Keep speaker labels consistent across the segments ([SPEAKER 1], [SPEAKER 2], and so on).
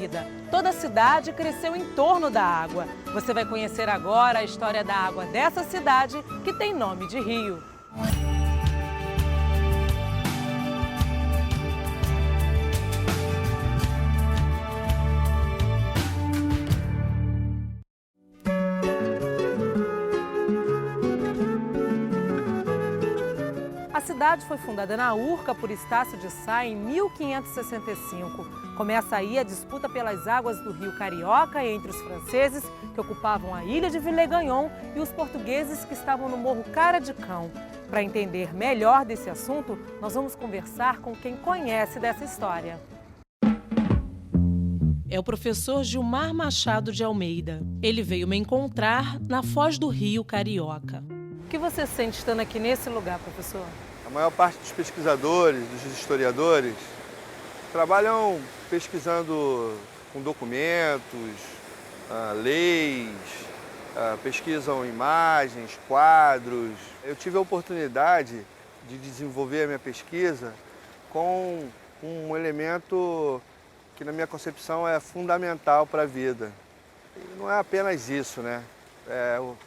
[SPEAKER 1] vida. Toda a cidade cresceu em torno da água. Você vai conhecer agora a história da água dessa cidade, que tem nome de rio. A cidade foi fundada na Urca por Estácio de Sá em 1565. Começa aí a disputa pelas águas do rio Carioca entre os franceses, que ocupavam a ilha de Villers-Gagnon, e os portugueses que estavam no Morro Cara de Cão. Para entender melhor desse assunto, nós vamos conversar com quem conhece dessa história. É o professor Gilmar Machado de Almeida. Ele veio me encontrar na foz do rio Carioca. O que você sente estando aqui nesse lugar, professor?
[SPEAKER 2] A maior parte dos pesquisadores, dos historiadores, trabalham pesquisando com documentos, leis, pesquisam imagens, quadros. Eu tive a oportunidade de desenvolver a minha pesquisa com um elemento que, na minha concepção, é fundamental para a vida. E não é apenas isso, né?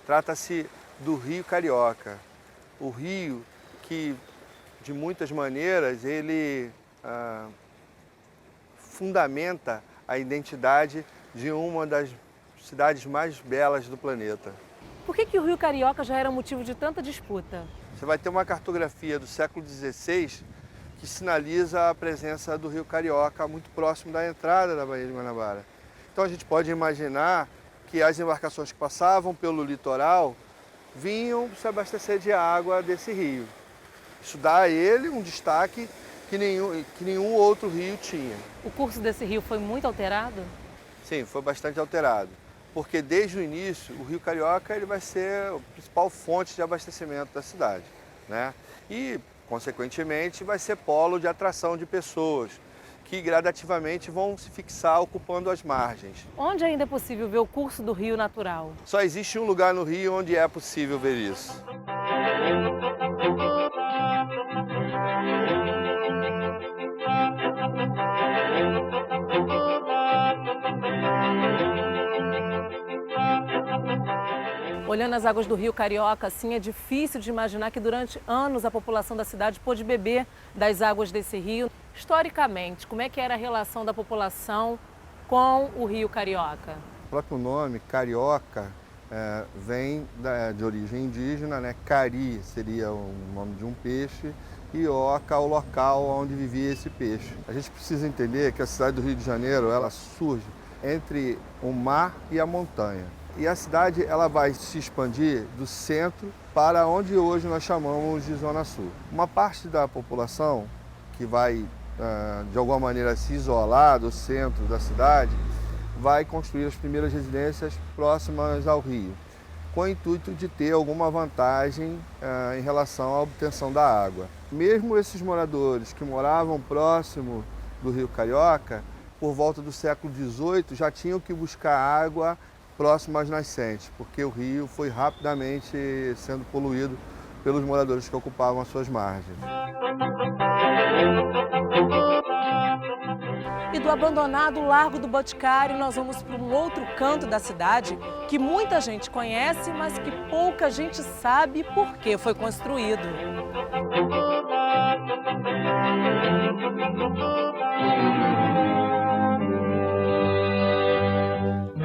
[SPEAKER 2] Trata-se do rio Carioca. O rio que, de muitas maneiras, ele fundamenta a identidade de uma das cidades mais belas do planeta.
[SPEAKER 1] Por que o rio Carioca já era motivo de tanta disputa?
[SPEAKER 2] Você vai ter uma cartografia do século XVI que sinaliza a presença do rio Carioca muito próximo da entrada da Baía de Guanabara. Então a gente pode imaginar que as embarcações que passavam pelo litoral vinham se abastecer de água desse rio. Isso dá a ele um destaque que nenhum outro rio tinha.
[SPEAKER 1] O curso desse rio foi muito alterado?
[SPEAKER 2] Sim, foi bastante alterado, porque desde o início o rio Carioca ele vai ser a principal fonte de abastecimento da cidade, né? E, consequentemente, vai ser polo de atração de pessoas que gradativamente vão se fixar ocupando as margens.
[SPEAKER 1] Onde ainda é possível ver o curso do rio natural?
[SPEAKER 2] Só existe um lugar no rio onde é possível ver isso.
[SPEAKER 1] Olhando as águas do rio Carioca, assim, é difícil de imaginar que durante anos a população da cidade pôde beber das águas desse rio. Historicamente, como é que era a relação da população com o rio Carioca?
[SPEAKER 2] O próprio nome, Carioca, vem de origem indígena, né? Cari seria o nome de um peixe e Oca o local onde vivia esse peixe. A gente precisa entender que a cidade do Rio de Janeiro ela surge entre o mar e a montanha. E a cidade ela vai se expandir do centro para onde hoje nós chamamos de Zona Sul. Uma parte da população que vai, de alguma maneira, se isolar do centro da cidade, vai construir as primeiras residências próximas ao rio, com o intuito de ter alguma vantagem em relação à obtenção da água. Mesmo esses moradores que moravam próximo do rio Carioca, por volta do século XVIII, já tinham que buscar água próximo às nascentes, porque o rio foi rapidamente sendo poluído pelos moradores que ocupavam as suas margens.
[SPEAKER 1] E do abandonado Largo do Boticário, nós vamos para um outro canto da cidade que muita gente conhece, mas que pouca gente sabe por que foi construído.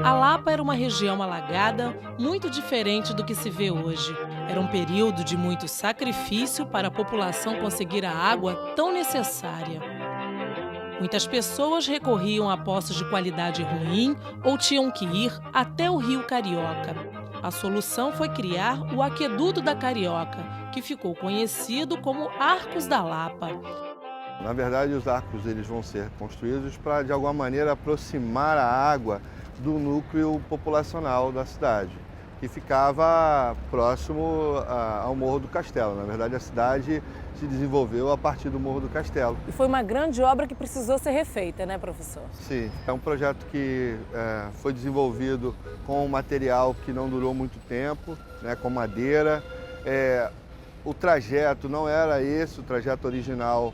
[SPEAKER 1] A Lapa era uma região alagada muito diferente do que se vê hoje. Era um período de muito sacrifício para a população conseguir a água tão necessária. Muitas pessoas recorriam a poços de qualidade ruim ou tinham que ir até o rio Carioca. A solução foi criar o Aqueduto da Carioca, que ficou conhecido como Arcos da Lapa.
[SPEAKER 2] Na verdade, os arcos eles vão ser construídos para, de alguma maneira, aproximar a água do núcleo populacional da cidade, que ficava próximo ao Morro do Castelo. Na verdade, a cidade se desenvolveu a partir do Morro do Castelo.
[SPEAKER 1] E foi uma grande obra que precisou ser refeita, né, professor?
[SPEAKER 2] Sim, é um projeto que foi desenvolvido com um material que não durou muito tempo, né, com madeira. O trajeto não era esse, o trajeto original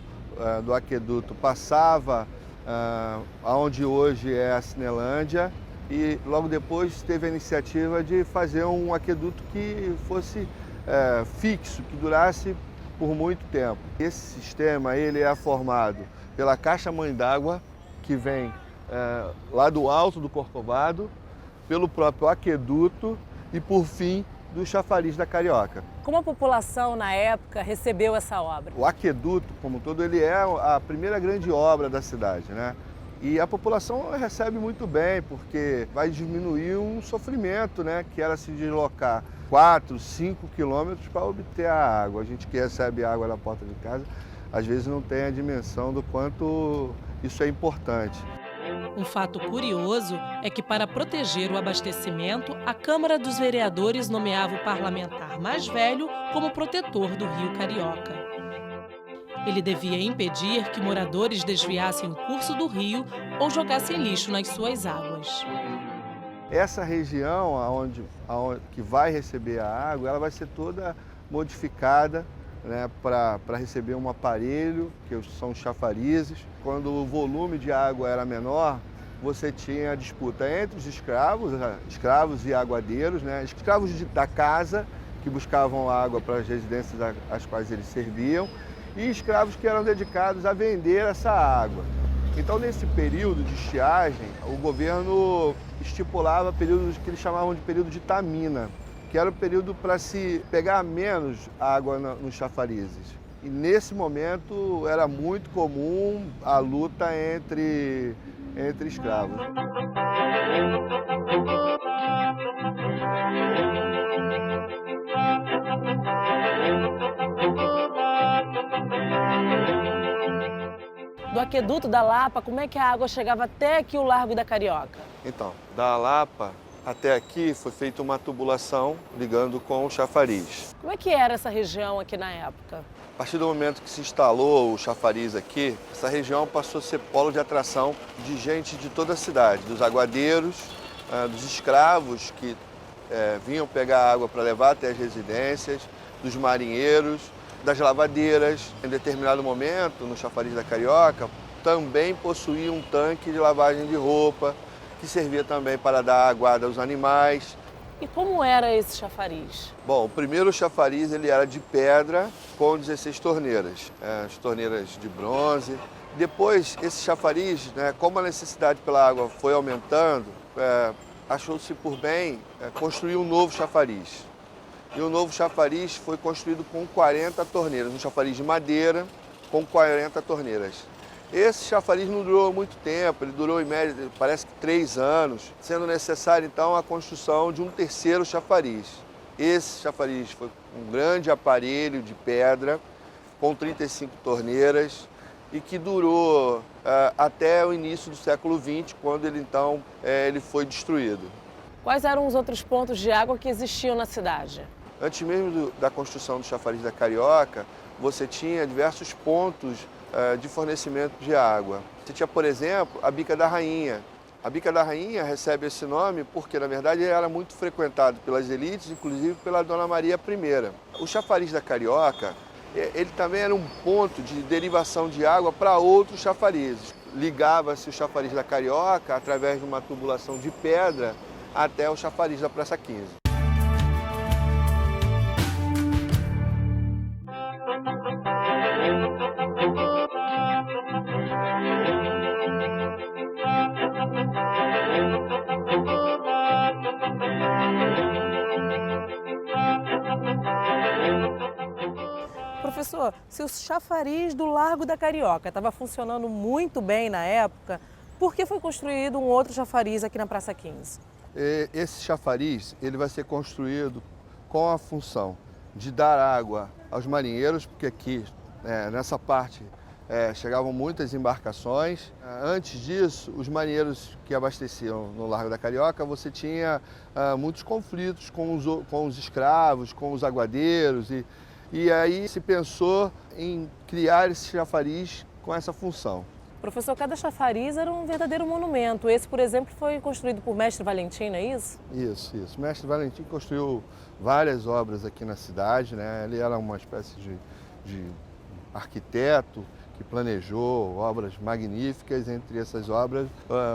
[SPEAKER 2] do aqueduto passava onde hoje é a Cinelândia, e logo depois teve a iniciativa de fazer um aqueduto que fosse fixo, que durasse por muito tempo. Esse sistema ele é formado pela caixa mãe d'água, que vem lá do alto do Corcovado, pelo próprio aqueduto e, por fim, do chafariz da Carioca.
[SPEAKER 1] Como a população, na época, recebeu essa obra?
[SPEAKER 2] O aqueduto, como um todo, ele é a primeira grande obra da cidade, né? E a população recebe muito bem, porque vai diminuir um sofrimento, né? Que era se deslocar 4, 5 quilômetros para obter a água. A gente que recebe água na porta de casa, às vezes não tem a dimensão do quanto isso é importante.
[SPEAKER 1] Um fato curioso é que, para proteger o abastecimento, a Câmara dos Vereadores nomeava o parlamentar mais velho como protetor do Rio Carioca. Ele devia impedir que moradores desviassem o curso do rio ou jogassem lixo nas suas águas.
[SPEAKER 2] Essa região que vai receber a água, ela vai ser toda modificada, né, para receber um aparelho, que são os chafarizes. Quando o volume de água era menor, você tinha a disputa entre os escravos e aguadeiros, né, escravos da casa, que buscavam água para as residências às quais eles serviam, e escravos que eram dedicados a vender essa água. Então, nesse período de estiagem, o governo estipulava períodos que eles chamavam de período de tamina, que era o período para se pegar menos água nos chafarizes. E nesse momento era muito comum a luta entre escravos.
[SPEAKER 1] Do aqueduto da Lapa, como é que a água chegava até aqui o Largo da Carioca?
[SPEAKER 2] Então, da Lapa até aqui foi feita uma tubulação ligando com o chafariz.
[SPEAKER 1] Como é que era essa região aqui na época?
[SPEAKER 2] A partir do momento que se instalou o chafariz aqui, essa região passou a ser polo de atração de gente de toda a cidade, dos aguadeiros, dos escravos que vinham pegar água para levar até as residências, dos marinheiros, das lavadeiras. Em determinado momento, no chafariz da Carioca, também possuía um tanque de lavagem de roupa, que servia também para dar aguada aos animais.
[SPEAKER 1] E como era esse chafariz?
[SPEAKER 2] Bom, o primeiro chafariz ele era de pedra com 16 torneiras, as torneiras de bronze. Depois, esse chafariz, né, como a necessidade pela água foi aumentando, achou-se por bem construir um novo chafariz. E o novo chafariz foi construído com 40 torneiras, um chafariz de madeira com 40 torneiras. Esse chafariz não durou muito tempo, ele durou em média, parece que 3 anos, sendo necessário então a construção de um terceiro chafariz. Esse chafariz foi um grande aparelho de pedra com 35 torneiras e que durou até o início do século XX, quando ele foi destruído.
[SPEAKER 1] Quais eram os outros pontos de água que existiam na cidade?
[SPEAKER 2] Antes mesmo da construção do chafariz da Carioca, você tinha diversos pontos de fornecimento de água. Você tinha, por exemplo, a Bica da Rainha. A Bica da Rainha recebe esse nome porque, na verdade, ele era muito frequentado pelas elites, inclusive pela Dona Maria I. O chafariz da Carioca, ele também era um ponto de derivação de água para outros chafarizes. Ligava-se o chafariz da Carioca, através de uma tubulação de pedra, até o chafariz da Praça 15.
[SPEAKER 1] Professor, se o chafariz do Largo da Carioca estava funcionando muito bem na época, por que foi construído um outro chafariz aqui na Praça 15?
[SPEAKER 2] Esse chafariz ele vai ser construído com a função de dar água aos marinheiros, porque aqui, nessa parte, chegavam muitas embarcações. Antes disso, os marinheiros que abasteciam no Largo da Carioca, você tinha muitos conflitos com os escravos, com os aguadeiros, e aí se pensou em criar esse chafariz com essa função.
[SPEAKER 1] Professor, cada chafariz era um verdadeiro monumento. Esse, por exemplo, foi construído por Mestre Valentim, não é isso?
[SPEAKER 2] Isso. O Mestre Valentim construiu várias obras aqui na cidade, né? Ele era uma espécie de arquiteto que planejou obras magníficas, entre essas obras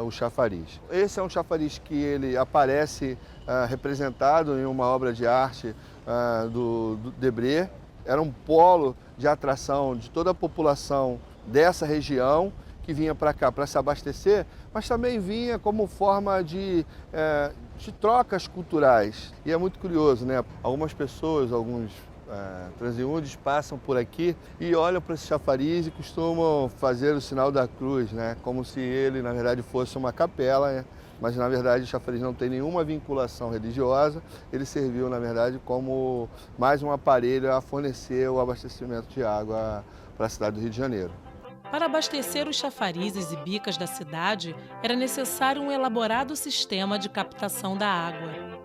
[SPEAKER 2] o chafariz. Esse é um chafariz que ele aparece representado em uma obra de arte do Debré. Era um polo de atração de toda a população dessa região que vinha para cá para se abastecer, mas também vinha como forma de trocas culturais. E é muito curioso, né? Algumas pessoas, alguns transeuntes passam por aqui e olham para esse chafariz e costumam fazer o sinal da cruz, né? Como se ele, na verdade, fosse uma capela, né? Mas, na verdade, o chafariz não tem nenhuma vinculação religiosa. Ele serviu, na verdade, como mais um aparelho a fornecer o abastecimento de água para a cidade do Rio de Janeiro.
[SPEAKER 1] Para abastecer os chafarizes e bicas da cidade, era necessário um elaborado sistema de captação da água.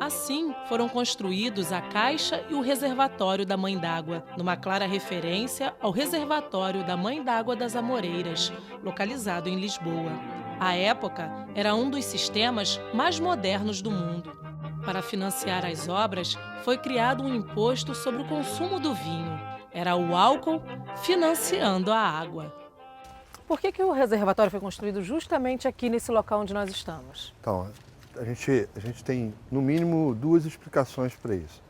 [SPEAKER 1] Assim, foram construídos a caixa e o reservatório da Mãe d'Água, numa clara referência ao reservatório da Mãe d'Água das Amoreiras, localizado em Lisboa. À época, era um dos sistemas mais modernos do mundo. Para financiar as obras, foi criado um imposto sobre o consumo do vinho. Era o álcool financiando a água. Por que o reservatório foi construído justamente aqui nesse local onde nós estamos?
[SPEAKER 2] Então, a gente tem, no mínimo, duas explicações para isso.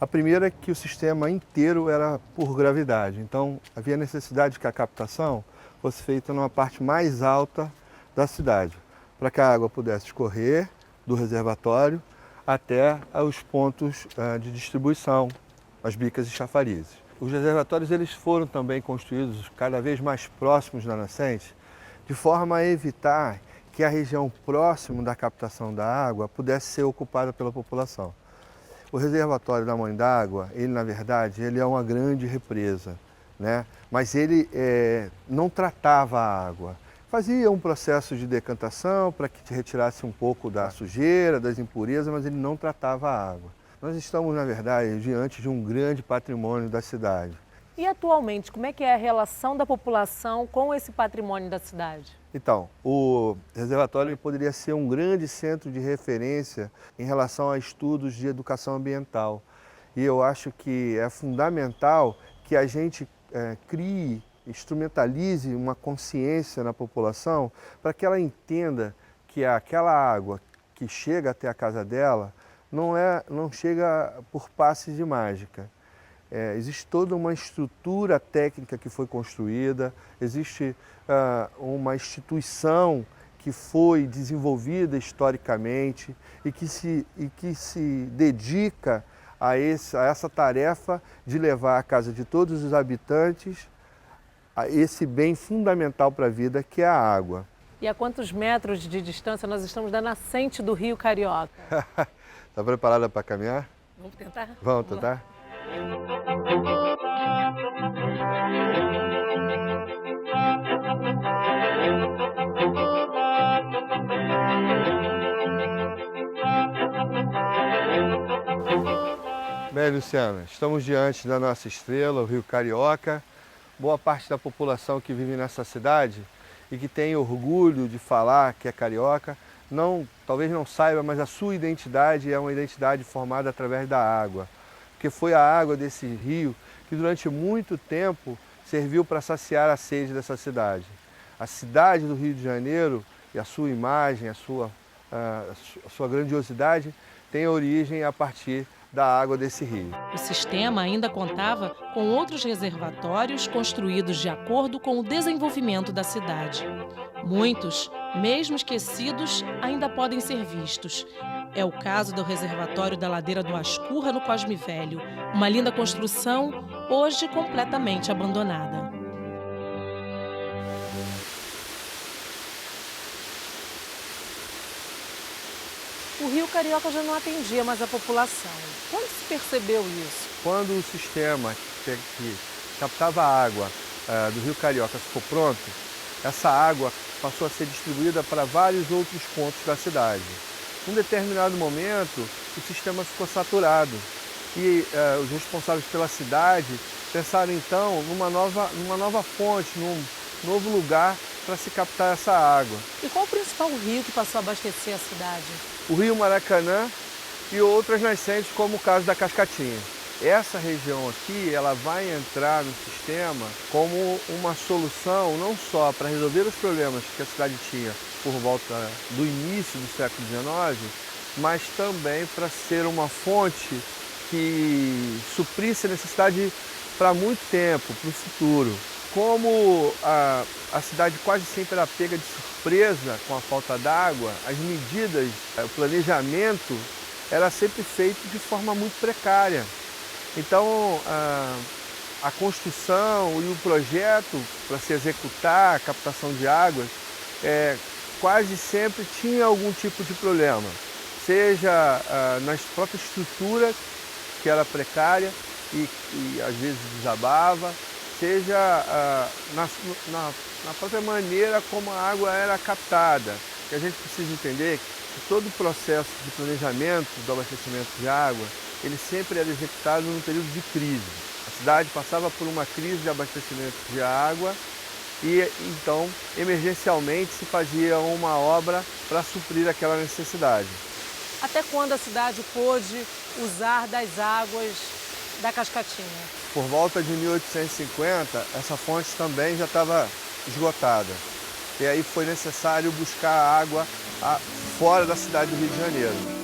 [SPEAKER 2] A primeira é que o sistema inteiro era por gravidade, então havia necessidade que a captação fosse feita numa parte mais alta da cidade, para que a água pudesse escorrer do reservatório até os pontos de distribuição, as bicas e chafarizes. Os reservatórios eles foram também construídos cada vez mais próximos da nascente, de forma a evitar que a região próxima da captação da água pudesse ser ocupada pela população. O reservatório da Mãe d'Água, ele na verdade, ele é uma grande represa, né? Mas ele não tratava a água. Fazia um processo de decantação para que retirasse um pouco da sujeira, das impurezas, mas ele não tratava a água. Nós estamos, na verdade, diante de um grande patrimônio da cidade.
[SPEAKER 1] E atualmente, como é que é a relação da população com esse patrimônio da cidade?
[SPEAKER 2] Então, o reservatório poderia ser um grande centro de referência em relação a estudos de educação ambiental. E eu acho que é fundamental que a gente crie, instrumentalize uma consciência na população para que ela entenda que aquela água que chega até a casa dela não chega por passes de mágica. Existe toda uma estrutura técnica que foi construída, existe uma instituição que foi desenvolvida historicamente e que se dedica a essa tarefa de levar à casa de todos os habitantes a esse bem fundamental para a vida, que é a água.
[SPEAKER 1] E a quantos metros de distância nós estamos da nascente do Rio Carioca?
[SPEAKER 2] Está preparada para caminhar?
[SPEAKER 1] Vamos tentar?
[SPEAKER 2] Vamos tentar? Bem, Luciana, estamos diante da nossa estrela, o Rio Carioca. Boa parte da população que vive nessa cidade e que tem orgulho de falar que é carioca, talvez não saiba, mas a sua identidade é uma identidade formada através da água. Porque foi a água desse rio que durante muito tempo serviu para saciar a sede dessa cidade. A cidade do Rio de Janeiro e a sua imagem, a sua grandiosidade tem origem a partir da água desse rio.
[SPEAKER 1] O sistema ainda contava com outros reservatórios construídos de acordo com o desenvolvimento da cidade. Muitos, mesmo esquecidos, ainda podem ser vistos. É o caso do reservatório da Ladeira do Ascurra, no Cosme Velho, uma linda construção, hoje completamente abandonada. O Rio Carioca já não atendia mais a população. Quando se percebeu isso?
[SPEAKER 2] Quando o sistema que captava a água do Rio Carioca ficou pronto, essa água passou a ser distribuída para vários outros pontos da cidade. Num determinado momento, o sistema ficou saturado e os responsáveis pela cidade pensaram então numa nova fonte, num novo lugar para se captar essa água.
[SPEAKER 1] E qual o principal rio que passou a abastecer a cidade?
[SPEAKER 2] O Rio Maracanã e outras nascentes, como o caso da Cascatinha. Essa região aqui, ela vai entrar no sistema como uma solução não só para resolver os problemas que a cidade tinha por volta do início do século XIX, mas também para ser uma fonte que suprisse a necessidade para muito tempo, para o futuro. Como a cidade quase sempre era pega de surpresa com a falta d'água, as medidas, o planejamento era sempre feito de forma muito precária. Então, a construção e o projeto para se executar a captação de águas quase sempre tinha algum tipo de problema, seja na própria estrutura, que era precária e às vezes desabava, seja na própria maneira como a água era captada. Que a gente precisa entender que todo o processo de planejamento do abastecimento de água, ele sempre era executado num período de crise. A cidade passava por uma crise de abastecimento de água e então, emergencialmente, se fazia uma obra para suprir aquela necessidade.
[SPEAKER 1] Até quando a cidade pôde usar das águas da Cascatinha?
[SPEAKER 2] Por volta de 1850, essa fonte também já estava esgotada. E aí foi necessário buscar água fora da cidade do Rio de Janeiro.